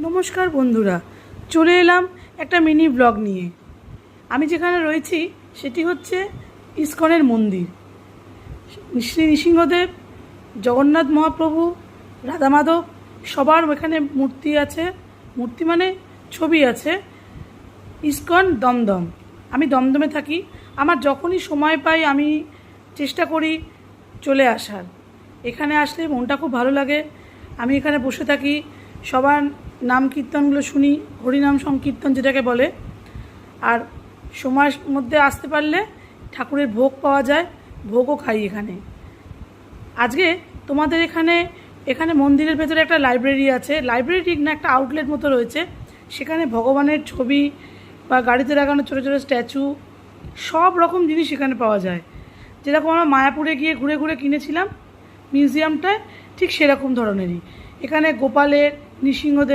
নমস্কার বন্ধুরা, চলে এলাম একটা মিনি ব্লগ নিয়ে। আমি যেখানে রয়েছি সেটি হচ্ছে ইসকনের মন্দির। শ্রী নৃসিংহদেব, জগন্নাথ মহাপ্রভু, রাধা মাধব সবার এখানে মূর্তি আছে। মূর্তি মানে ছবি আছে। ইসকন দমদম। আমি দমদমে থাকি। আমার যখনই সময় পাই আমি চেষ্টা করি চলে আসার। এখানে আসলে মনটা খুব ভালো লাগে। আমি এখানে বসে থাকি, সবার নাম কীর্তনগুলো শুনি, হরিনাম সংকীর্তন যেটাকে বলে। আর সময়ের মধ্যে আসতে পারলে ঠাকুরের ভোগ পাওয়া যায়, ভোগও খাই এখানে। আজকে তোমাদের এখানে মন্দিরের ভেতরে একটা লাইব্রেরি আছে। লাইব্রেরি ঠিক না, একটা আউটলেট মতো রয়েছে। সেখানে ভগবানের ছবি বা গাড়িতে লাগানো ছোটো ছোটো স্ট্যাচু, সব রকম জিনিস এখানে পাওয়া যায়। যেরকম আমরা মায়াপুরে গিয়ে ঘুরে ঘুরে কিনেছিলাম মিউজিয়ামটায়, ঠিক সেরকম ধরনেরই এখানে গোপালের, নৃসিংহদেবের